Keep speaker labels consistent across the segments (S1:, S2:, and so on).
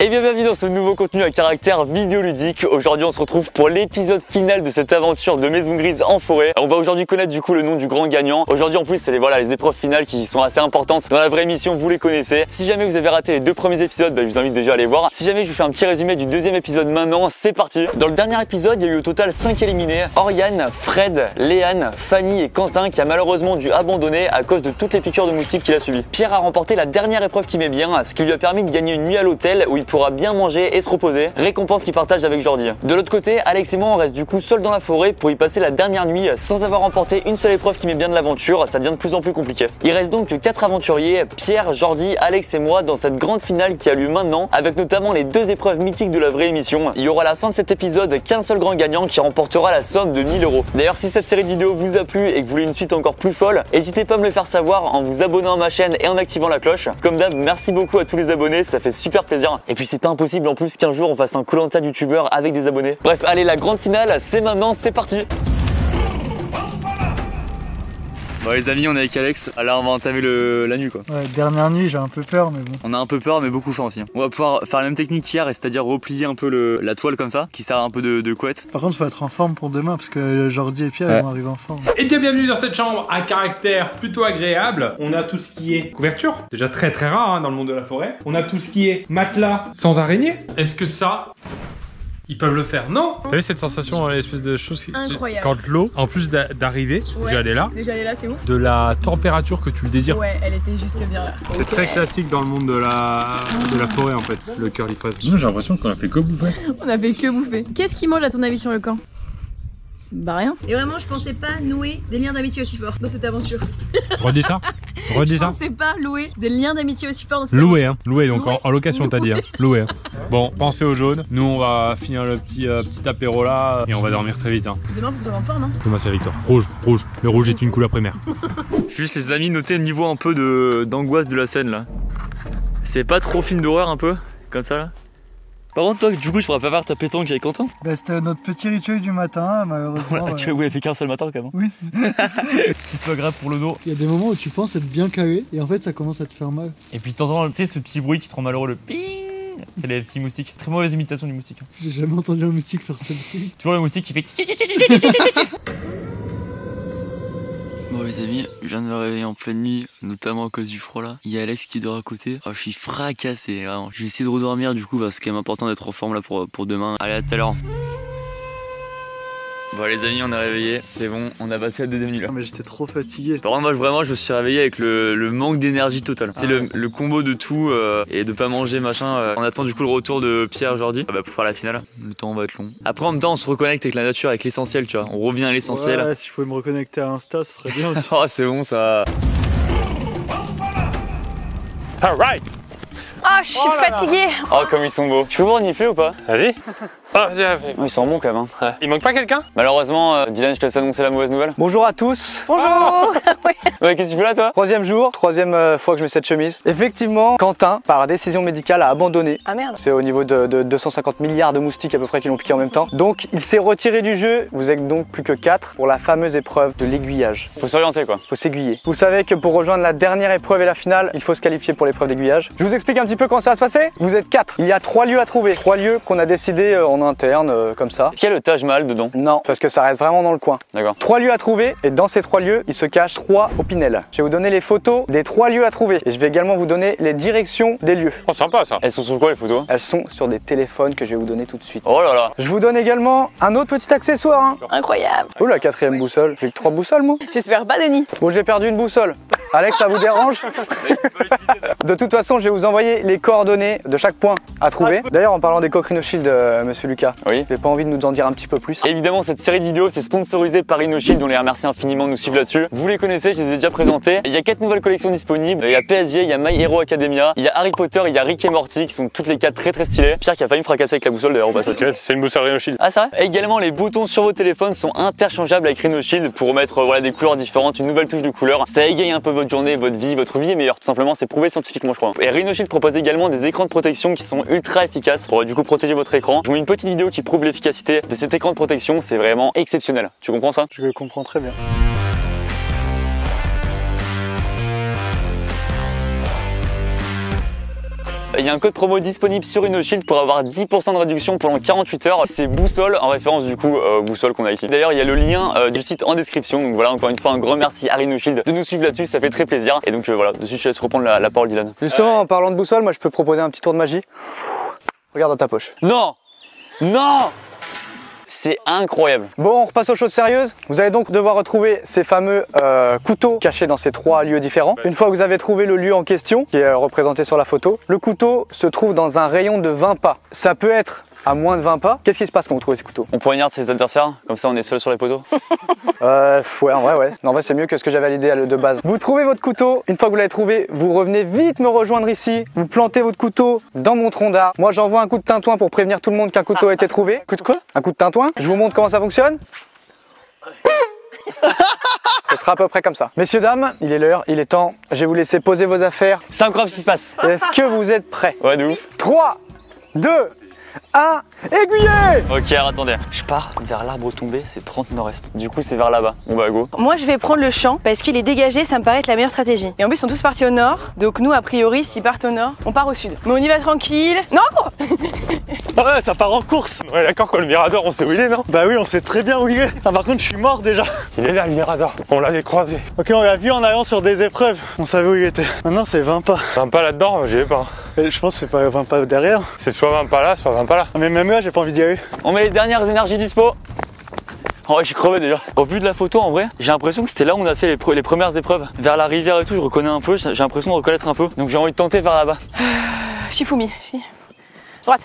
S1: Et bien bienvenue dans ce nouveau contenu à caractère vidéoludique. Aujourd'hui on se retrouve pour l'épisode final de cette aventure de Maison Grise en forêt. On va aujourd'hui connaître du coup le nom du grand gagnant. Aujourd'hui en plus c'est les épreuves finales qui sont assez importantes dans la vraie émission, vous les connaissez. Si jamais vous avez raté les deux premiers épisodes, je vous invite déjà à les voir. Si jamais je vous fais un petit résumé du deuxième épisode maintenant, c'est parti. Dans le dernier épisode, il y a eu au total 5 éliminés. Oriane, Fred, Léane, Fanny et Quentin qui a malheureusement dû abandonner à cause de toutes les piqûres de moustiques qu'il a subies. Pierre a remporté la dernière épreuve qui met bien, ce qui lui a permis de gagner une nuit à l'hôtel où il pourra bien manger et se reposer, récompense qu'il partage avec Jordi. De l'autre côté, Alex et moi on reste du coup seuls dans la forêt pour y passer la dernière nuit sans avoir remporté une seule épreuve qui met bien de l'aventure. Ça devient de plus en plus compliqué. Il reste donc que 4 aventuriers, Pierre, Jordi, Alex et moi dans cette grande finale qui a lieu maintenant, avec notamment les 2 épreuves mythiques de la vraie émission. Il y aura à la fin de cet épisode qu'un seul grand gagnant qui remportera la somme de 1000 €. D'ailleurs, si cette série de vidéos vous a plu et que vous voulez une suite encore plus folle, n'hésitez pas à me le faire savoir en vous abonnant à ma chaîne et en activant la cloche. Comme d'hab, merci beaucoup à tous les abonnés, ça fait super plaisir. Et puis c'est pas impossible en plus qu'un jour on fasse un Koh-Lanta de youtubeur avec des abonnés. Bref, allez, la grande finale, c'est maintenant, c'est parti. Bon les amis, on est avec Alex, là on va entamer la nuit quoi.
S2: Ouais, dernière nuit, j'ai un peu peur mais bon.
S1: On a un peu peur mais beaucoup faim aussi. On va pouvoir faire la même technique qu'hier, c'est-à-dire replier un peu la toile comme ça, qui sert un peu de couette.
S2: Par contre, faut être en forme pour demain parce que Jordi et Pierre vont arriver en forme.
S3: Et bien bienvenue dans cette chambre à caractère plutôt agréable. On a tout ce qui est couverture, déjà très rare dans le monde de la forêt. On a tout ce qui est matelas sans araignée. Est-ce que ça... ils peuvent le faire, non?
S4: T'as vu cette sensation, l'espèce de chose
S5: incroyable.
S4: Quand l'eau, en plus d'arriver, déjà elle est là.
S5: Déjà elle est là, c'est ouf.
S4: De la température que tu le désires.
S5: Ouais, elle était juste bien là.
S4: C'est très classique dans le monde de la forêt en fait, le curly fresh. J'ai l'impression qu'on a fait que bouffer.
S5: On a fait que bouffer. Qu'est-ce qui mange à ton avis sur le camp? Bah rien. Et vraiment, je pensais pas nouer des liens d'amitié aussi forts dans cette aventure.
S4: Redis ça. Redis ça.
S5: Je pensais pas louer des liens d'amitié aussi forts dans cette
S4: Louer,
S5: aventure.
S4: hein. Louer, donc en location t'as dit, hein. Louer. Hein. Bon, pensez au jaune. Nous on va finir le petit apéro là et on va dormir très vite. Hein.
S5: Demain, faut que j'en fort, non?
S4: Demain c'est la victoire. Rouge, rouge. Le rouge est une couleur primaire.
S1: Juste les amis, notez le niveau un peu d'angoisse de la scène là. C'est pas trop film d'horreur un peu? Comme ça là? Par contre, toi, du coup, je pourrais pas faire ta pétanque avec Quentin?
S2: Bah, c'était notre petit rituel du matin, malheureusement.
S1: Voilà, tu l'avais fait qu'un seul matin quand même.
S2: Oui.
S1: C'est pas grave pour le dos.
S2: Il y a des moments où tu penses être bien calé et en fait ça commence à te faire mal.
S1: Et puis t'entends, tu sais, ce petit bruit qui te rend malheureux, le ping. C'est les petits moustiques. Très mauvaise imitation du moustique.
S2: J'ai jamais entendu un moustique faire ce bruit.
S1: Toujours le moustique qui fait. Bon les amis, je viens de me réveiller en pleine nuit, notamment à cause du froid là. Il y a Alex qui dort à côté. Oh, je suis fracassé, vraiment. Je vais essayer de redormir du coup parce que c'est quand même important d'être en forme là pour demain. Allez, à tout à l'heure. Bon les amis, on est réveillé, c'est bon, on a passé la deuxième nuit là.
S2: Mais j'étais trop fatigué.
S1: Par contre moi vraiment je me suis réveillé avec le manque d'énergie total. C'est le combo de tout et de pas manger machin. On attend du coup le retour de Pierre Jordi pour faire la finale. Le temps va être long. Après en même temps on se reconnecte avec la nature, avec l'essentiel tu vois. On revient à l'essentiel.
S2: Ouais, si je pouvais me reconnecter à Insta, ce serait bien aussi.
S1: Oh c'est bon ça.
S4: Alright.
S5: Ah, je suis fatiguée.
S1: Oh comme ils sont beaux. Tu peux vous renifler ou pas?
S4: Vas-y. Ah, vas-y, vas-y.
S1: Oh, ils sont bons quand même. Hein.
S4: Il manque pas quelqu'un?
S1: Malheureusement, Dylan, je te laisse annoncer la mauvaise nouvelle.
S6: Bonjour à tous.
S5: Bonjour.
S1: Ouais, qu'est-ce que tu fais là toi?
S6: Troisième jour, troisième fois que je mets cette chemise. Effectivement, Quentin, par décision médicale, a abandonné.
S5: Ah merde.
S6: C'est au niveau de 250 milliards de moustiques à peu près qui l'ont piqué en même temps. Donc il s'est retiré du jeu. Vous êtes donc plus que 4 pour la fameuse épreuve de l'aiguillage.
S1: Faut s'orienter quoi.
S6: Faut s'aiguiller. Vous savez que pour rejoindre la dernière épreuve et la finale, il faut se qualifier pour l'épreuve d'aiguillage. Je vous explique un petit peu comment ça va se passer. Vous êtes 4. Il y a 3 lieux à trouver. 3 lieux qu'on a décidé en interne comme ça.
S1: Est-ce qu'il y a le Taj Mahal dedans?
S6: Non, parce que ça reste vraiment dans le coin.
S1: D'accord.
S6: 3 lieux à trouver et dans ces 3 lieux, il se cache 3 opinels. Je vais vous donner les photos des 3 lieux à trouver et je vais également vous donner les directions des lieux.
S4: Oh, sympa ça.
S1: Elles sont sur quoi les photos?
S6: Elles sont sur des téléphones que je vais vous donner tout de suite.
S1: Oh là là.
S6: Je vous donne également un autre petit accessoire. Hein.
S5: Incroyable.
S6: Oh la 4e boussole. J'ai que 3 boussoles moi.
S5: J'espère pas, Denis.
S6: Bon, j'ai perdu une boussole. Alex, ça vous dérange? De toute façon, je vais vous envoyer les coordonnées de chaque point à trouver. D'ailleurs, en parlant des coques Rhinoshield, monsieur Lucas,
S1: oui.
S6: vous n'avez pas envie de nous en dire un petit peu plus?
S1: Évidemment, cette série de vidéos c'est sponsorisé par Rhinoshield, on les remercie infiniment de nous suivre là-dessus. Vous les connaissez, je les ai déjà présentés. Il y a 4 nouvelles collections disponibles. Il y a PSG, il y a My Hero Academia, il y a Harry Potter, il y a Rick et Morty qui sont toutes les 4 très stylées. Pierre qui a failli me fracasser avec la boussole d'ailleurs au passage.
S4: Ok, c'est une boussole Rhinoshield.
S1: Ah ça? Et également les boutons sur vos téléphones sont interchangeables avec Rhinoshield pour mettre des couleurs différentes, une nouvelle touche de couleur. Ça égaye un peu votre journée, votre vie est meilleure tout simplement, c'est prouvé scientifiquement je crois. Et Rhinoshield propose également des écrans de protection qui sont ultra efficaces pour du coup protéger votre écran. Je vous mets une petite vidéo qui prouve l'efficacité de cet écran de protection, c'est vraiment exceptionnel. Tu comprends ça?
S2: Je comprends très bien.
S1: il y a un code promo disponible sur InnoShield pour avoir 10% de réduction pendant 48 heures. C'est Boussole, en référence du coup Boussole qu'on a ici. D'ailleurs, il y a le lien du site en description. Donc voilà, encore une fois, un grand merci à InnoShield de nous suivre là-dessus, ça fait très plaisir. Et donc voilà, dessus, je laisse reprendre la parole d'Ilan.
S6: Justement, en parlant de boussole, moi je peux proposer un petit tour de magie. Regarde dans ta poche.
S1: Non! Non! C'est incroyable.
S6: Bon, on repasse aux choses sérieuses. Vous allez donc devoir retrouver ces fameux couteaux cachés dans ces 3 lieux différents. Une fois que vous avez trouvé le lieu en question, qui est représenté sur la photo, le couteau se trouve dans un rayon de 20 pas. Ça peut être à moins de 20 pas. Qu'est-ce qui se passe quand vous trouvez ces couteaux?
S1: On poignarde ses adversaires, comme ça on est seul sur les poteaux.
S6: Ouais, en vrai, ouais. En vrai, c'est mieux que ce que j'avais à l'idée de base. Vous trouvez votre couteau. Une fois que vous l'avez trouvé, vous revenez vite me rejoindre ici. Vous plantez votre couteau dans mon tronc d'arbre. Moi, j'envoie un coup de tintouin pour prévenir tout le monde qu'un couteau a été trouvé. Coup de quoi? Un coup de tintouin. Je vous montre comment ça fonctionne. Ce sera à peu près comme ça. Messieurs, dames, il est l'heure, il est temps. Je vais vous laisser poser vos affaires.
S1: C'est incroyable ce qui se passe.
S6: Est-ce que vous êtes prêts?
S1: Ouais, de ouf.
S6: 3, 2, 1, aiguillé!
S1: Ok, alors attendez. Je pars vers l'arbre tombé, c'est 30 nord-est. Du coup, c'est vers là-bas. Bon bah go.
S5: Moi je vais prendre le champ parce qu'il est dégagé, ça me paraît être la meilleure stratégie. Et en plus ils sont tous partis au nord, donc nous a priori s'ils partent au nord, on part au sud. Mais on y va tranquille. Non, cours.
S7: Ah ouais, ça part en course. Ouais, d'accord, quoi, le Mirador, on sait où il est, non? Bah oui, on sait très bien où il est. Ah, par contre, je suis mort déjà. Il est là, le Mirador. On l'avait croisé. Ok, on l'a vu en allant sur des épreuves. On savait où il était. Maintenant, c'est 20 pas. 20 pas là-dedans, j'y vais pas. Et je pense que c'est pas 20 pas derrière. C'est soit 20 pas là, soit 20 pas là. Mais même là, j'ai pas envie d'y aller.
S1: On met les dernières énergies dispo. Oh, je suis crevé déjà. Au vu de la photo, en vrai, j'ai l'impression que c'était là où on a fait les premières épreuves. Vers la rivière et tout, je reconnais un peu. J'ai l'impression de reconnaître un peu. Donc j'ai envie de tenter vers là-bas.
S5: Shifumi, si. Droite.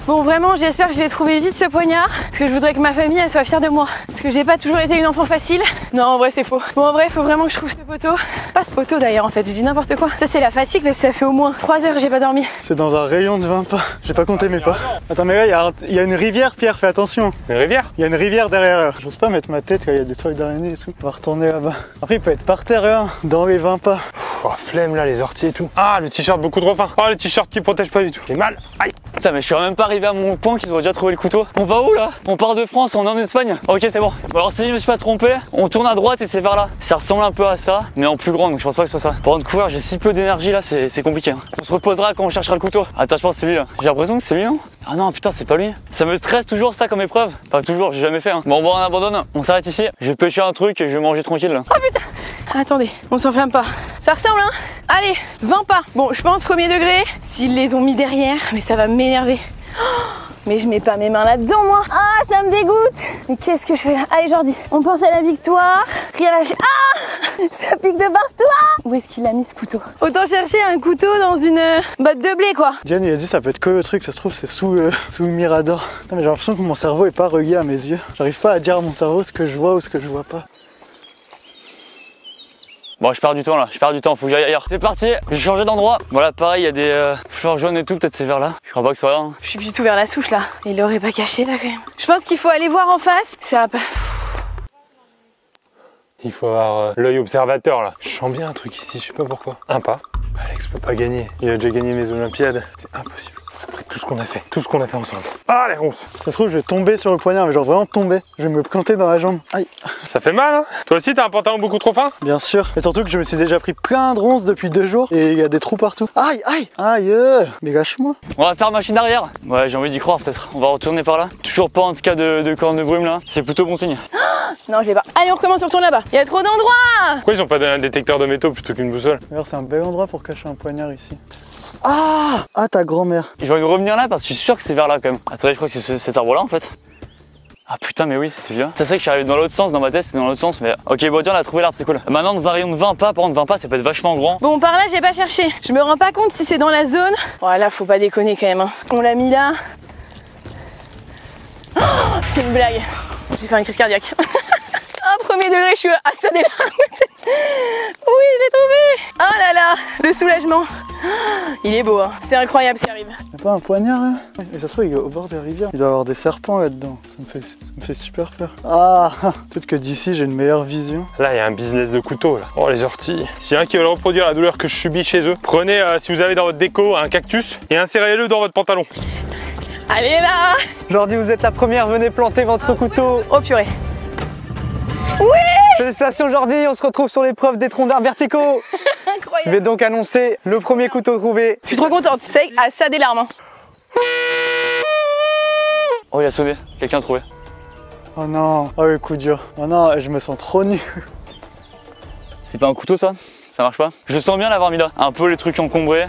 S5: Bon, vraiment, j'espère que je vais trouver vite ce poignard. Parce que je voudrais que ma famille, elle soit fière de moi. Parce que j'ai pas toujours été une enfant facile. Non, en vrai, c'est faux. Bon, en vrai, il faut vraiment que je trouve ce poteau. Pas ce poteau d'ailleurs, en fait, je dis n'importe quoi. Ça, c'est la fatigue, parce que ça fait au moins 3 heures que j'ai pas dormi.
S7: C'est dans un rayon de 20 pas. J'ai pas compté mes pas. Attends, mais là, il y a une rivière, Pierre, fais attention. Une rivière? Il y a une rivière derrière. J'ose pas mettre ma tête quand il y a des trucs d'araignée et tout. On va retourner là-bas. Après, il peut être par terre, là, dans les 20 pas. Oh, flemme là, les orties et tout. Ah, le t-shirt beaucoup trop fin. Oh, le t-shirt qui protège pas du tout. J'ai mal. Aïe.
S1: Putain, mais je suis même pas arrivé à mon point qu'ils ont déjà trouvé le couteau. On va où là? On part de France, on est en Espagne. Ok, c'est bon. Bon, alors si je me suis pas trompé, on tourne à droite et c'est vers là. Ça ressemble un peu à ça, mais en plus grand, donc je pense pas que ce soit ça. Par contre, courir, j'ai si peu d'énergie là, c'est compliqué. Hein. On se reposera quand on cherchera le couteau. Attends, je pense que c'est lui là. J'ai l'impression que c'est lui, non? Ah non, putain, c'est pas lui. Ça me stresse toujours ça comme épreuve. Pas toujours, j'ai jamais fait. Hein. Bon, on abandonne. On s'arrête ici. Je vais pêcher un truc et je vais manger tranquille là.
S5: Oh putain! Attendez, on s'enflamme pas. Ça ressemble, hein? Allez, 20 pas. Bon, je pense premier degré, s'ils les ont mis derrière, mais ça va m'énerver. Oh, mais je mets pas mes mains là-dedans, moi. Ah, ça me dégoûte. Mais qu'est-ce que je fais là? Allez, Jordi, on pense à la victoire. Rien lâcher. Ah, ça pique de partout. Où est-ce qu'il a mis ce couteau? Autant chercher un couteau dans une botte de blé, quoi.
S7: Diane, il a dit ça peut être que le truc, ça se trouve c'est sous le Mirador. Non, mais j'ai l'impression que mon cerveau est pas relié à mes yeux. J'arrive pas à dire à mon cerveau ce que je vois ou ce que je vois pas.
S1: Bon, je perds du temps là, faut que j'aille ailleurs. C'est parti, je vais changer d'endroit. Voilà, pareil, il y a des fleurs jaunes et tout, peut-être c'est vers là. Je crois pas que ce soit là. Hein.
S5: Je suis plus du tout vers la souche là. Il l'aurait pas caché là quand même. Je pense qu'il faut aller voir en face. Ça va pas.
S7: Il faut avoir l'œil observateur là. Je sens bien un truc ici, je sais pas pourquoi. Un pas. Alex peut pas gagner. Il a déjà gagné mes Olympiades. C'est impossible. Après tout ce qu'on a fait ensemble. Ah, les ronces. Ça se trouve, je vais tomber sur le poignard, mais genre vraiment tomber. Je vais me planter dans la jambe. Aïe. Ça fait mal, hein? Toi aussi, t'as un pantalon beaucoup trop fin? Bien sûr. Et surtout que je me suis déjà pris plein de ronces depuis 2 jours et il y a des trous partout. Aïe, aïe, aïe. Mais lâche-moi.
S1: On va faire machine arrière. Ouais, j'ai envie d'y croire peut-être. On va retourner par là. Toujours pas en tout cas de corne de brume là. C'est plutôt bon signe.
S5: Non, je l'ai pas. Allez, on recommence, on retourne là-bas. Il y a trop d'endroits.
S7: Pourquoi ils ont pas donné un détecteur de métaux plutôt qu'une boussole? D'ailleurs, c'est un bel endroit pour cacher un poignard ici. Ah, ta grand-mère.
S1: J'ai envie de revenir là parce que je suis sûr que c'est vers là quand même. Attendez, je crois que c'est cet arbre là en fait. Ah putain, mais oui, c'est celui-là. C'est vrai que je suis arrivé dans l'autre sens, dans ma tête c'est dans l'autre sens, mais ok, bon, tiens, on a trouvé l'arbre, c'est cool. Maintenant, dans un rayon de 20 pas, par contre, 20 pas, ça peut être vachement grand.
S5: Bon, par là, j'ai pas cherché. Je me rends pas compte si c'est dans la zone. Voilà, faut pas déconner quand même. Hein. On l'a mis là. Oh, c'est une blague. Je vais faire une crise cardiaque. Ah, premier degré, je suis à ça des larmes. Oui, je l'ai trouvé. Oh là là, le soulagement. Il est beau, hein. C'est incroyable ce qui arrive.
S7: Y'a pas un poignard là? Et ça se trouve, il est au bord des rivières. Il doit y avoir des serpents là-dedans. Ça me fait super peur. Ah, peut-être que d'ici j'ai une meilleure vision. Là, il y a un business de couteau là. Oh, les orties. S'il y en a qui veulent reproduire la douleur que je subis chez eux, prenez, si vous avez dans votre déco un cactus et insérez-le dans votre pantalon.
S5: Allez là.
S6: Jordi, vous êtes la première, venez planter votre couteau.
S5: Oh purée. Oui.
S6: Félicitations Jordi, on se retrouve sur l'épreuve des troncs d'arbres verticaux. Je
S5: Incroyable.
S6: vais donc annoncer le premier couteau trouvé.
S5: Je suis trop contente. C'est à ça des larmes. Hein.
S1: Oh, il a sonné. Quelqu'un a trouvé.
S2: Oh non, oh le coup dur. Oh non, je me sens trop nu.
S1: C'est pas un couteau ça? Ça marche pas? Je sens bien l'avoir mis là. Un peu les trucs encombrés.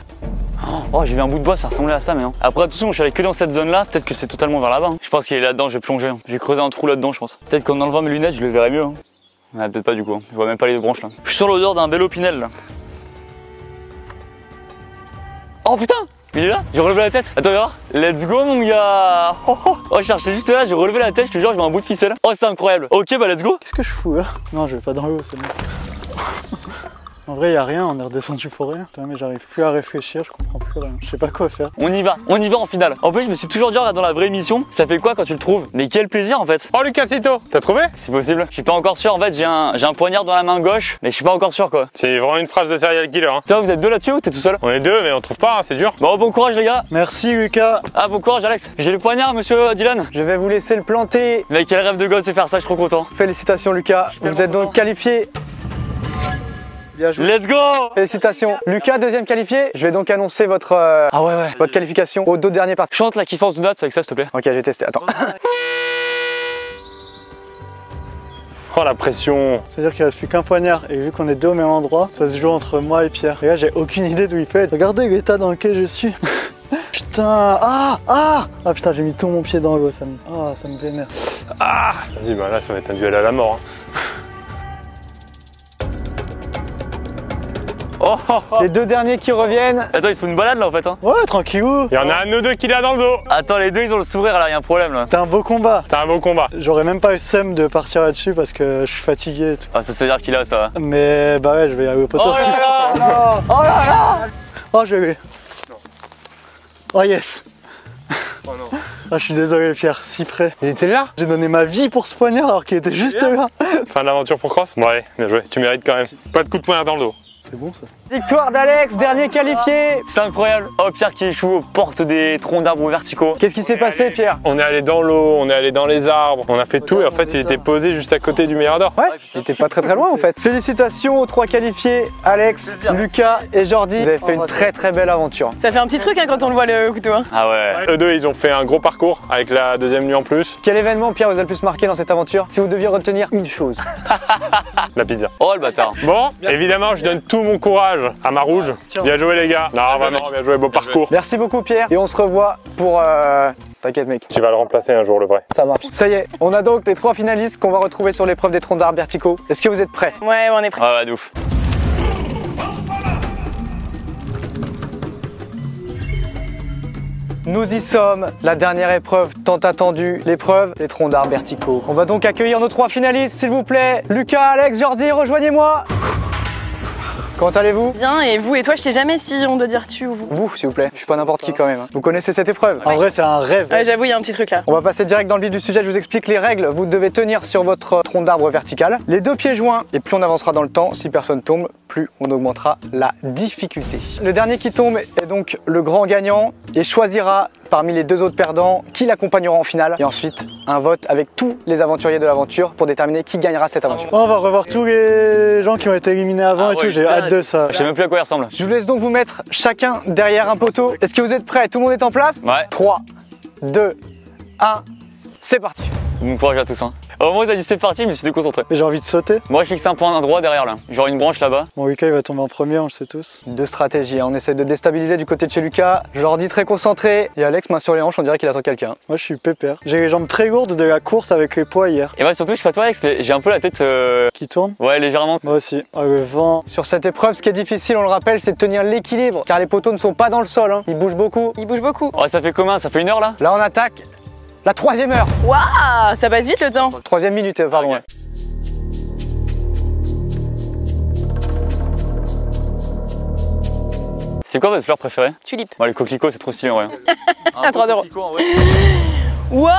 S1: Oh, j'ai vu un bout de bois, ça ressemblait à ça, mais non. Après, attention, je suis allé que dans cette zone là. Peut-être que c'est totalement vers là-bas. Hein. Je pense qu'il est là-dedans, je vais plonger. Hein. J'ai creusé un trou là-dedans, je pense. Peut-être qu'en enlevant mes lunettes, je le verrai mieux. Hein. Ouais, peut-être pas du coup. Hein. Je vois même pas les branches là. Je suis sur l'odeur d'un bel opinel là. Oh putain! Il est là? J'ai relevé la tête. Attends, viens voir. Let's go, mon gars. Oh, je cherchais juste là, j'ai relevé la tête, je te jure, je vois un bout de ficelle. Oh, c'est incroyable. Ok, bah, let's go.
S2: Qu'est-ce que je fous là? Non, je vais pas dans l'eau, c'est bon. En vrai, y a rien, on est redescendu pour rien. Putain, mais j'arrive plus à réfléchir, je comprends plus rien. Je sais pas quoi faire.
S1: On y va en finale. En plus, je me suis toujours dit, regarde, dans la vraie mission, ça fait quoi quand tu le trouves? Mais quel plaisir en fait.
S7: Oh Lucasito, t'as trouvé?
S1: C'est possible. Je suis pas encore sûr. En fait, j'ai un poignard dans la main gauche, mais je suis pas encore sûr quoi.
S7: C'est vraiment une phrase de serial killer. Hein.
S1: Toi, vous êtes deux là-dessus ou t'es tout seul?
S7: On est deux, mais on trouve pas, hein, c'est dur.
S1: Bon courage les gars.
S2: Merci Lucas.
S1: Ah, bon courage Alex. J'ai le poignard, monsieur Dylan.
S6: Je vais vous laisser le planter.
S1: Mec, quel rêve de gosse c'est faire ça, je suis trop content.
S6: Félicitations Lucas, vous êtes donc qualifié. Bien joué.
S1: Let's go.
S6: Félicitations. Lucas, deuxième qualifié. Je vais donc annoncer votre,
S1: Ah ouais.
S6: votre qualification aux deux derniers parties.
S1: Chante la kiffance du naps avec ça, s'il te plaît.
S6: Ok, j'ai testé. Attends.
S7: Oh la pression.
S2: C'est-à-dire qu'il reste plus qu'un poignard. Et vu qu'on est deux au même endroit, ça se joue entre moi et Pierre. Et là, j'ai aucune idée d'où il peut être. Regardez l'état dans lequel je suis. Putain. Ah putain, j'ai mis tout mon pied dans l'eau. Ça me vénère.
S7: Ah. Vas-y, bah là, ça va être un duel à la mort. Hein.
S6: Les deux derniers qui reviennent.
S1: Attends, il se fout une balade là en fait. Hein.
S2: Ouais, tranquillou.
S7: Il y en a un de nous deux qui l'a dans le dos.
S1: Attends, les deux ils ont le sourire là, il y a un problème là.
S2: T'as un beau combat.
S7: T'as un beau combat.
S2: J'aurais même pas eu le seum de partir là-dessus parce que je suis fatigué et tout.
S1: Ah, ça veut dire qu'il a ça.
S2: Mais bah ouais, je vais aller au poteau.
S1: Oh là là. Oh là là.
S2: Oh, je vais. Oh yes.
S7: Oh non.
S2: Ah, je suis désolé Pierre, si près.
S7: Il était là.
S2: J'ai donné ma vie pour ce poignard alors qu'il était juste là.
S7: Fin de l'aventure pour Cross. Bon allez, bien joué, tu mérites quand même. Pas de coup de poing dans le dos.
S2: C'est bon ça.
S6: Victoire d'Alex, dernier qualifié.
S1: C'est incroyable. Oh, Pierre qui échoue aux portes des troncs d'arbres verticaux.
S6: Qu'est-ce qui s'est passé Pierre?
S7: On est allé dans l'eau, on est allé dans les arbres, on a fait tout et en fait il était posé juste à côté du Mirador.
S6: Ouais, il était pas très loin en fait. Félicitations aux trois qualifiés, Alex, Lucas et Jordi. Vous avez fait une très belle aventure.
S5: Ça fait un petit truc hein, quand on le voit le couteau. Hein.
S1: Ah ouais.
S7: Eux deux ils ont fait un gros parcours avec la deuxième nuit en plus.
S6: Quel événement Pierre vous a le plus marqué dans cette aventure? Si vous deviez retenir une chose.
S7: La pizza.
S1: Oh le bâtard.
S7: Bon, évidemment je donne tout mon courage à ma rouge. Bien joué les gars. Non vraiment, bien joué, beau parcours.
S6: Merci beaucoup Pierre et on se revoit pour... T'inquiète mec.
S7: Tu vas le remplacer un jour le vrai.
S6: Ça marche. Ça y est, on a donc les trois finalistes qu'on va retrouver sur l'épreuve des troncs d'arbres verticaux. Est-ce que vous êtes prêts?
S5: Ouais, on est prêt.
S1: Ouais, de ouf.
S6: Nous y sommes, la dernière épreuve tant attendue, l'épreuve des troncs d'arbres verticaux. On va donc accueillir nos trois finalistes, s'il vous plaît. Lucas, Alex, Jordi, rejoignez-moi. Comment allez-vous?
S5: Bien, et vous et toi, je sais jamais si on doit dire tu ou vous.
S6: Vous, s'il vous plaît. Je suis pas n'importe qui quand même. Hein. Vous connaissez cette épreuve?
S2: En vrai, c'est un rêve.
S5: Ouais, j'avoue, il y a un petit truc là.
S6: On va passer direct dans le vif du sujet, je vous explique les règles. Vous devez tenir sur votre tronc d'arbre vertical, les deux pieds joints, et plus on avancera dans le temps, si personne tombe, plus on augmentera la difficulté. Le dernier qui tombe est donc le grand gagnant et choisira parmi les deux autres perdants qui l'accompagneront en finale. Et ensuite, un vote avec tous les aventuriers de l'aventure pour déterminer qui gagnera cette aventure.
S2: On va revoir tous les gens qui ont été éliminés avant et tout, j'ai hâte de ça.
S1: Je sais même plus à quoi il ressemble.
S6: Je vous laisse donc vous mettre chacun derrière un poteau. Est-ce que vous êtes prêts? Tout le monde est en place?
S1: Ouais.
S6: 3, 2, 1, c'est parti.
S1: Bon courage à tous. Hein. Au moment où t'as dit c'est parti, je me suis déconcentré.
S2: Mais j'ai envie de sauter.
S1: Moi je fixe un point droit derrière là. Genre une branche là-bas.
S2: Bon, Lucas il va tomber en premier, on le sait tous.
S6: Deux stratégies, on essaie de déstabiliser du côté de chez Lucas. Jordi très concentré. Et Alex, main sur les hanches, on dirait qu'il attend quelqu'un.
S2: Moi je suis pépère. J'ai les jambes très lourdes de la course avec les poids hier.
S1: Et moi surtout, je sais pas toi Alex, mais j'ai un peu la tête.
S2: Qui tourne?
S1: Ouais, légèrement.
S2: Moi aussi. Ah, le vent.
S6: Sur cette épreuve, ce qui est difficile, on le rappelle, c'est de tenir l'équilibre. Car les poteaux ne sont pas dans le sol, hein. Ils bougent beaucoup.
S5: Il bouge beaucoup.
S1: Oh, ça fait combien? Ça fait 1 heure là?
S6: Là, on attaque la troisième heure.
S5: Waouh, ça passe vite le temps.
S6: Troisième minute, pardon.
S1: Ok. C'est quoi votre fleur préférée?
S5: Tulipe.
S1: Bon, les coquelicots, c'est trop stylé en vrai.
S5: À 3 €. Waouh,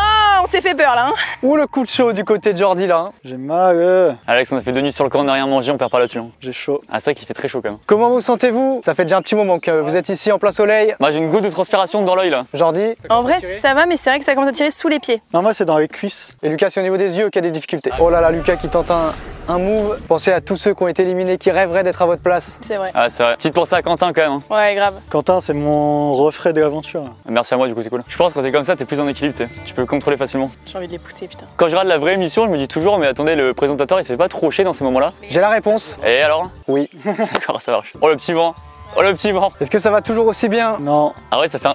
S5: on s'est fait peur là. Hein.
S6: Ou le coup de chaud du côté de Jordi là. Hein.
S2: J'ai mal.
S1: Alex, on a fait 2 nuits sur le camp, on n'a rien mangé, on perd pas là-dessus. Hein.
S2: J'ai chaud.
S1: Ah, c'est vrai qu'il fait très chaud quand même.
S6: Comment vous sentez-vous? Ça fait déjà un petit moment que vous êtes ici en plein soleil.
S1: Moi j'ai une goutte de transpiration dans l'œil là.
S6: Jordi?
S5: En vrai, ça va, mais c'est vrai que ça commence à tirer sous les pieds.
S2: Non, moi c'est dans les cuisses.
S6: Et Lucas, c'est au niveau des yeux qu'il y a des difficultés. Oh là là, Lucas qui tente un un move. Pensez à tous ceux qui ont été éliminés, qui rêveraient d'être à votre place.
S5: C'est vrai.
S1: Ah, c'est vrai. Petite pensée à Quentin quand même. Hein.
S5: Ouais, grave.
S2: Quentin, c'est mon refrain de l'aventure.
S1: Merci à moi, du coup, c'est cool. Je pense que quand t'es comme ça, t'es plus en équilibre, tu sais. Tu peux contrôler facilement.
S5: J'ai envie de les pousser, putain.
S1: Quand je regarde la vraie émission, je me dis toujours, mais attendez, le présentateur il se fait pas trop chier dans ces moments-là.
S6: J'ai la réponse.
S1: Et alors?
S6: Oui.
S1: D'accord, ça marche. Oh le petit vent. Oh le petit vent.
S6: Est-ce que ça va toujours aussi bien?
S2: Non.
S1: Ah ouais, ça fait un.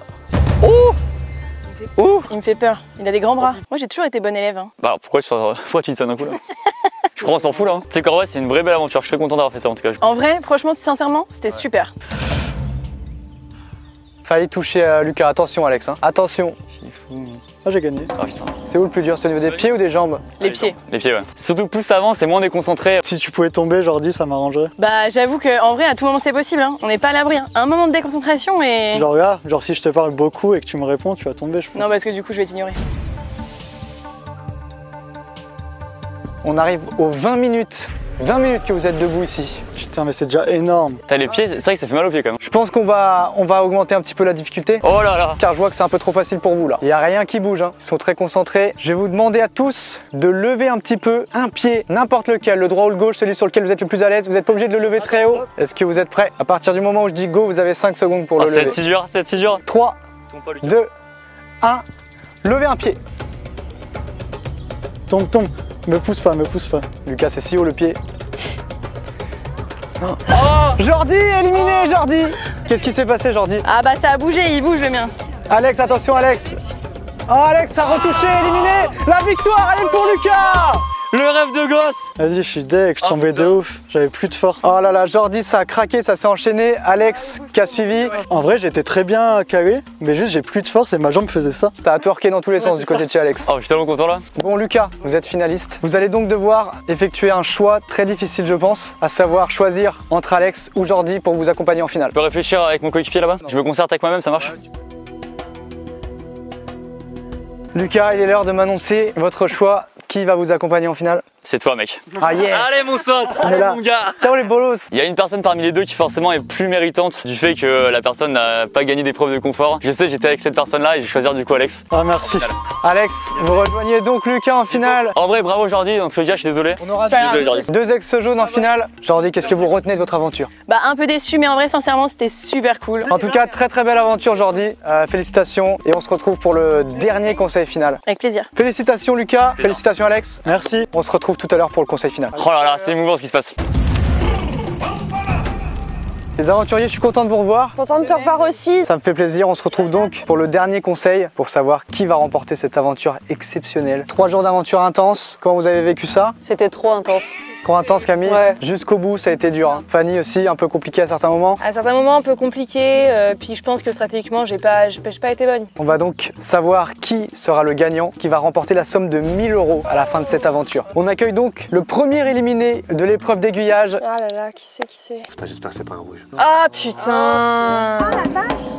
S5: Il me fait peur. Il a des grands bras. Moi, j'ai toujours été bonne élève. Hein.
S1: Bah alors, pourquoi tu dis ça d'un coup là? Je crois qu'on s'en fout là. Hein. Tu sais qu'en vrai, c'est une vraie belle aventure. Je suis très content d'avoir fait ça en tout cas.
S5: En vrai, franchement, sincèrement, c'était super.
S6: Failli toucher Lucas. Attention, Alex. Hein. Attention.
S2: Ah, j'ai gagné.
S1: Ah putain.
S6: C'est où le plus dur? C'est au niveau des pieds ou des jambes?
S5: Les pieds.
S1: Les pieds, ouais. Surtout plus ça avance, c'est moins déconcentré.
S2: Si tu pouvais tomber, Jordi, ça m'arrangerait.
S5: Bah, j'avoue qu'en vrai, à tout moment, c'est possible. Hein. On n'est pas à l'abri. Hein. Un moment de déconcentration et.
S2: Genre là, genre si je te parle beaucoup et que tu me réponds, tu vas tomber, je pense.
S5: Non, parce que du coup, je vais t'ignorer.
S6: On arrive aux 20 minutes. 20 minutes que vous êtes debout ici.
S2: Putain, mais c'est déjà énorme.
S1: T'as les pieds, c'est vrai que ça fait mal aux pieds quand même.
S6: Je pense qu'on va augmenter un petit peu la difficulté.
S1: Oh là là.
S6: Car je vois que c'est un peu trop facile pour vous là. Il n'y a rien qui bouge, hein. Ils sont très concentrés. Je vais vous demander à tous de lever un petit peu un pied, n'importe lequel, le droit ou le gauche, celui sur lequel vous êtes le plus à l'aise. Vous n'êtes pas obligé de le lever très haut. Est-ce que vous êtes prêts? À partir du moment où je dis go, vous avez 5 secondes pour le
S1: C'est
S6: lever.
S1: si dur, c'est si dur.
S6: 3, 2, 1, levez un pied.
S2: Tombe, tombe. Me pousse pas, me pousse pas.
S6: Lucas, c'est si haut le pied. Oh, Jordi, éliminé Jordi. Qu'est-ce qui s'est passé Jordi?
S5: Ah, bah, ça a bougé, il bouge le mien.
S6: Alex, attention Alex. Oh Alex, ça a retouché, éliminé. La victoire, elle est pour Lucas.
S1: Le rêve de gosse.
S2: Vas-y, je suis deg, je tombais de ouf. J'avais plus de force.
S6: Oh là là, Jordi, ça a craqué, ça s'est enchaîné. Alex qui a suivi.
S2: En vrai, j'étais très bien calé, mais juste j'ai plus de force et ma jambe faisait ça.
S6: T'as twerké dans tous les sens du côté de chez Alex.
S1: Oh, je suis tellement content là.
S6: Bon Lucas, vous êtes finaliste. Vous allez donc devoir effectuer un choix très difficile je pense, à savoir choisir entre Alex ou Jordi pour vous accompagner en finale.
S1: Je peux réfléchir avec mon coéquipier là-bas? Je me concerte avec moi-même, ça marche?
S6: Lucas, il est l'heure de m'annoncer votre choix. Qui va vous accompagner en finale?
S1: C'est toi mec.
S6: Ah yes.
S1: Allez mon sauce,
S6: On est
S1: allez
S6: là.
S1: mon gars.
S6: Ciao les bolos.
S1: Il y a une personne parmi les deux qui forcément est plus méritante du fait que la personne n'a pas gagné d'épreuve de confort. Je sais, j'étais avec cette personne là et je vais choisir du coup Alex.
S2: Ah, merci.
S6: Alex, vous rejoignez donc Lucas en finale.
S1: En vrai, bravo Jordi, dans tous les cas, je suis désolé.
S6: On aura
S1: Désolé Jordi.
S6: 2 ex-jaunes en finale. Jordi, qu'est-ce que vous retenez de votre aventure?
S5: Bah, un peu déçu, mais en vrai, sincèrement, c'était super cool.
S6: En tout cas, très très belle aventure Jordi. Félicitations et on se retrouve pour le dernier conseil final.
S5: Avec plaisir.
S6: Félicitations Lucas, félicitations Alex.
S2: Merci.
S6: On se retrouve tout à l'heure pour le conseil final.
S1: Oh là là, c'est émouvant ce qui se passe.
S6: Les aventuriers, je suis content de vous revoir.
S8: Content de te revoir aussi.
S6: Ça me fait plaisir. On se retrouve donc pour le dernier conseil pour savoir qui va remporter cette aventure exceptionnelle. 3 jours d'aventure intense. Comment vous avez vécu ça?
S8: C'était trop intense.
S6: Trop intense Camille?
S8: Ouais.
S6: Jusqu'au bout, ça a été dur. Hein. Fanny aussi, un peu compliqué à certains moments.
S8: À certains moments, un peu compliqué. Puis je pense que stratégiquement, j'ai pas été bonne.
S6: On va donc savoir qui sera le gagnant qui va remporter la somme de 1000 € à la fin de cette aventure. On accueille donc le premier éliminé de l'épreuve d'aiguillage.
S8: Ah là là, qui c'est?
S9: Putain, j'espère que c'est pas un rouge.
S8: Ah putain.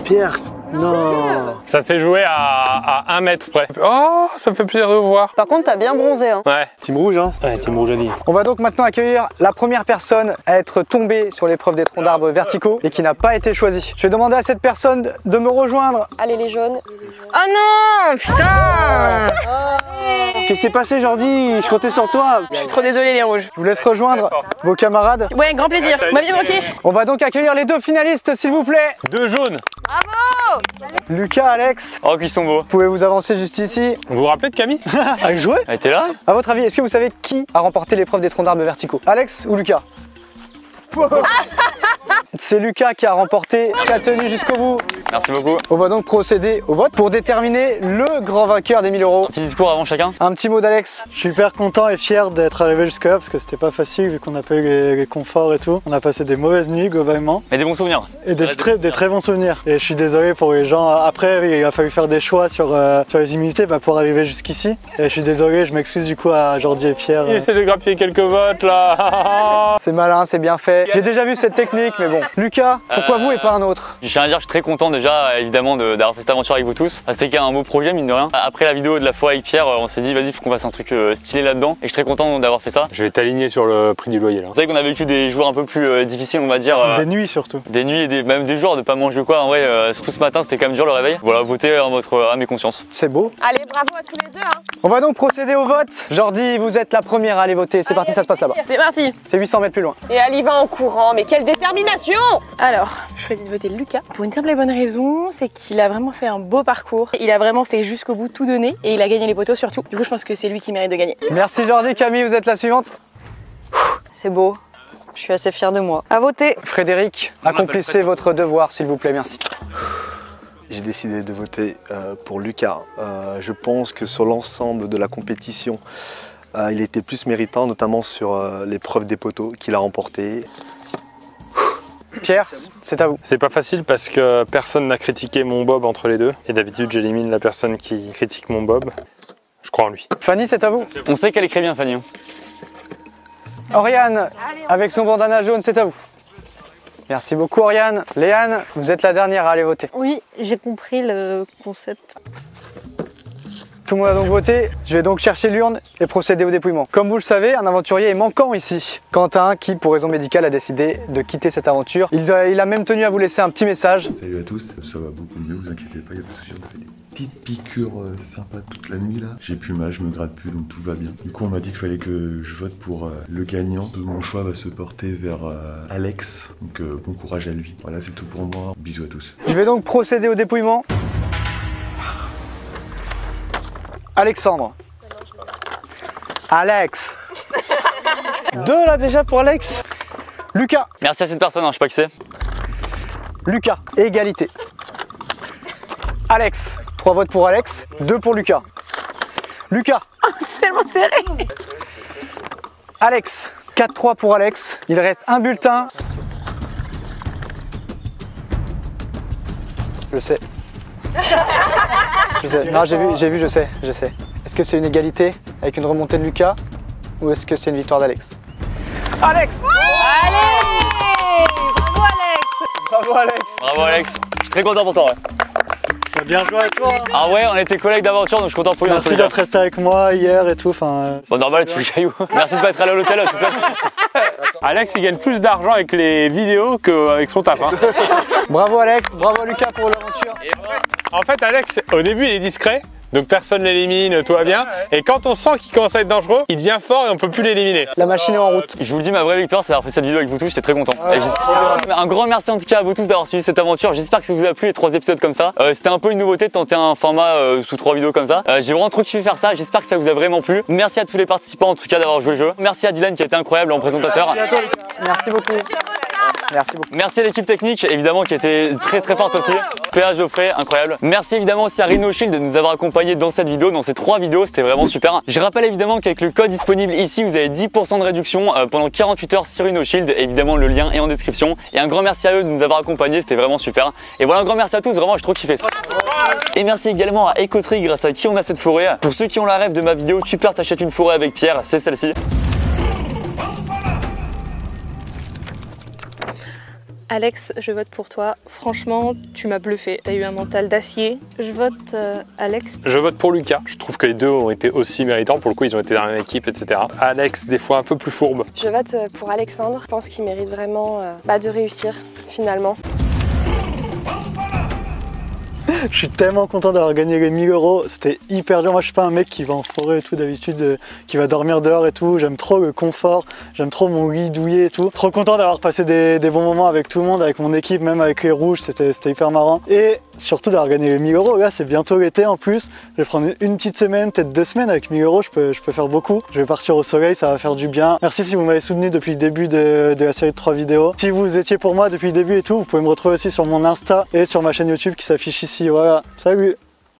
S2: Pierre, non.
S7: Ça s'est joué à 1 mètre près. Oh, ça me fait plaisir de vous voir.
S8: Par contre, t'as bien bronzé, hein.
S7: Ouais.
S2: Team rouge, hein.
S7: Ouais, team rouge à vie.
S6: On va donc maintenant accueillir la première personne à être tombée sur l'épreuve des troncs d'arbres verticaux et qui n'a pas été choisie. Je vais demander à cette personne de me rejoindre.
S8: Allez, les jaunes. Oh non, putain.
S9: Qu'est-ce qui s'est passé, Jordi? Je comptais sur toi.
S5: Je suis trop désolée, les rouges.
S6: Je vous laisse rejoindre vos camarades.
S5: Ouais, grand plaisir. Vous m'avez manqué.
S6: On va donc accueillir les 2 finalistes, s'il vous plaît.
S7: 2 jaunes.
S6: Lucas, Alex,
S1: Oh, qu'ils sont beaux.
S6: pouvez vous avancer juste ici.
S7: Vous vous rappelez de Camille?
S2: Elle jouait?
S1: Elle était là?
S6: À votre avis, est-ce que vous savez qui a remporté l'épreuve des troncs d'arbres verticaux? Alex ou Lucas? C'est Lucas qui a remporté, qui a tenu jusqu'au bout.
S1: Merci beaucoup.
S6: On va donc procéder au vote pour déterminer le grand vainqueur des 1000 €.
S1: Un petit discours avant chacun.
S6: Un petit mot d'Alex.
S2: Je suis hyper content et fier d'être arrivé jusque là parce que c'était pas facile vu qu'on n'a pas eu les conforts et tout. On a passé des mauvaises nuits globalement
S1: Et des bons souvenirs.
S2: et
S1: Ça reste
S2: des très bons souvenirs. Et je suis désolé pour les gens. Après, il a fallu faire des choix sur les immunités pour arriver jusqu'ici. Et je suis désolé, je m'excuse du coup à Jordi et Pierre.
S7: Il essaie de grappiller quelques votes là.
S6: C'est malin, c'est bien fait. J'ai déjà vu cette technique, mais bon. Lucas, pourquoi vous et pas un autre?
S1: Je tiens à dire que je suis très content déjà évidemment d'avoir fait cette aventure avec vous tous. C'est qu'il y a un beau projet mine de rien. Après la vidéo de la fois avec Pierre, on s'est dit vas-y faut qu'on fasse un truc stylé là-dedans. Et je suis très content d'avoir fait ça.
S7: Je vais t'aligner sur le prix du loyer là.
S1: Vous savez qu'on a vécu des jours un peu plus difficiles on va dire.
S2: Des nuits surtout.
S1: Des nuits et même des jours de pas manger ou quoi. En vrai, surtout ce matin c'était quand même dur le réveil. Voilà, votez en votre âme et conscience.
S6: C'est beau.
S8: Allez, bravo à tous les deux. Hein.
S6: On va donc procéder au vote. Jordi, vous êtes la première à aller voter. C'est parti, ça se passe là-bas.
S5: C'est parti.
S6: C'est 800 mètres plus loin.
S8: Et elle y va en courant, mais quelle détermination!
S5: Alors, je choisis de voter Lucas pour une simple et bonne raison, c'est qu'il a vraiment fait un beau parcours. Il a vraiment fait jusqu'au bout tout donné et il a gagné les poteaux surtout. Du coup, je pense que c'est lui qui mérite de gagner.
S6: Merci Jordi. Camille, vous êtes la suivante.
S10: C'est beau. Je suis assez fière de moi. À voter.
S6: Frédéric, accomplissez votre devoir s'il vous plaît, merci.
S9: J'ai décidé de voter pour Lucas. Je pense que sur l'ensemble de la compétition, il était plus méritant, notamment sur l'épreuve des poteaux qu'il a remporté.
S6: Pierre, c'est à vous.
S7: C'est pas facile parce que personne n'a critiqué mon bob entre les deux. Et d'habitude j'élimine la personne qui critique mon bob. Je crois en lui.
S6: Fanny, c'est à vous.
S1: On sait qu'elle écrit bien Fanny.
S6: Oriane, avec son bandana jaune, c'est à vous. Merci beaucoup Oriane. Léane, vous êtes la dernière à aller voter.
S10: Oui, j'ai compris le concept.
S6: Tout le monde a donc voté. Je vais donc chercher l'urne et procéder au dépouillement. Comme vous le savez, un aventurier est manquant ici. Quentin, qui pour raison médicale a décidé de quitter cette aventure. Il a même tenu à vous laisser un petit message.
S11: Salut à tous, ça va beaucoup mieux, vous inquiétez pas, il n'y a pas de souci, on a fait des petites piqûres sympas toute la nuit là. J'ai plus mal, je me gratte plus, donc tout va bien. Du coup on m'a dit qu'il fallait que je vote pour le gagnant. Tout mon choix va se porter vers Alex, donc bon courage à lui. Voilà, c'est tout pour moi, bisous à tous.
S6: Je vais donc procéder au dépouillement. Alexandre. Alex.
S9: 2 là déjà pour Alex.
S6: Lucas.
S1: Merci à cette personne, je sais pas qui c'est.
S6: Lucas. Égalité. Alex. 3 votes pour Alex, 2 pour Lucas. Lucas.
S5: Oh, c'est tellement serré.
S6: Alex. 4-3 pour Alex. Il reste un bulletin. Je sais. Je sais. Non, j'ai vu, je sais. Est-ce que c'est une égalité avec une remontée de Lucas ou est-ce que c'est une victoire d'Alex? Alex!
S10: Allez! Bravo Alex!
S9: Bravo Alex.
S1: Bravo Alex. Je suis très content pour toi. Ouais.
S2: Bah, bien joué à toi.
S1: Ah ouais, on était collègues d'aventure donc je suis content pour lui.
S2: Merci d'être resté avec moi hier et tout.
S1: Bon, normal, tu fais caillou. Merci de pas être allé à l'hôtel tout ça.
S7: Alex il gagne plus d'argent avec les vidéos qu'avec son taf. Hein.
S6: Bravo Alex, bravo Lucas pour l'aventure.
S7: En fait Alex, au début il est discret. Donc personne l'élimine, tout va bien. Et quand on sent qu'il commence à être dangereux, il devient fort et on peut plus l'éliminer.
S6: La machine est en route.
S1: Je vous le dis, ma vraie victoire, c'est d'avoir fait cette vidéo avec vous tous. J'étais très content. Un grand merci en tout cas à vous tous d'avoir suivi cette aventure. J'espère que ça vous a plu les 3 épisodes comme ça. C'était un peu une nouveauté de tenter un format sous 3 vidéos comme ça. J'ai vraiment trop kiffé faire ça. J'espère que ça vous a vraiment plu. Merci à tous les participants en tout cas d'avoir joué le jeu. Merci à Dylan qui a été incroyable en présentateur.
S6: Merci beaucoup. Merci beaucoup.
S1: Merci à l'équipe technique évidemment qui était très forte aussi. PA Geoffrey, incroyable. Merci évidemment aussi à Rhino Shield de nous avoir accompagnés dans cette vidéo, dans ces 3 vidéos, c'était vraiment super. Je rappelle évidemment qu'avec le code disponible ici, vous avez 10% de réduction pendant 48 heures sur Rhino Shield. Évidemment, le lien est en description. Et un grand merci à eux de nous avoir accompagnés, c'était vraiment super. Et voilà, un grand merci à tous, vraiment, j'ai trop kiffé. Et merci également à Ecotree, grâce à qui on a cette forêt. Pour ceux qui ont la rêve de ma vidéo, tu pars t'achètes une forêt avec Pierre, c'est celle-ci.
S8: Alex, je vote pour toi. Franchement, tu m'as bluffé. T'as eu un mental d'acier. Je vote Alex.
S7: Je vote pour Lucas. Je trouve que les deux ont été aussi méritants. Pour le coup, ils ont été dans la même équipe, etc. Alex, des fois un peu plus fourbe.
S8: Je vote pour Alexandre. Je pense qu'il mérite vraiment de réussir, finalement.
S2: Je suis tellement content d'avoir gagné les 1000 €. C'était hyper dur. Moi, je suis pas un mec qui va en forêt et tout d'habitude, qui va dormir dehors et tout. J'aime trop le confort. J'aime trop mon lit douillet et tout. Trop content d'avoir passé des bons moments avec tout le monde, avec mon équipe, même avec les rouges. C'était hyper marrant. Et surtout d'avoir gagné les 1000 €. Là, c'est bientôt l'été en plus. Je vais prendre une petite semaine, peut-être 2 semaines. Avec 1000 €, je peux faire beaucoup. Je vais partir au soleil, ça va faire du bien. Merci si vous m'avez soutenu depuis le début de la série de 3 vidéos. Si vous étiez pour moi depuis le début et tout, vous pouvez me retrouver aussi sur mon Insta et sur ma chaîne YouTube qui s'affiche ici. Voilà, salut!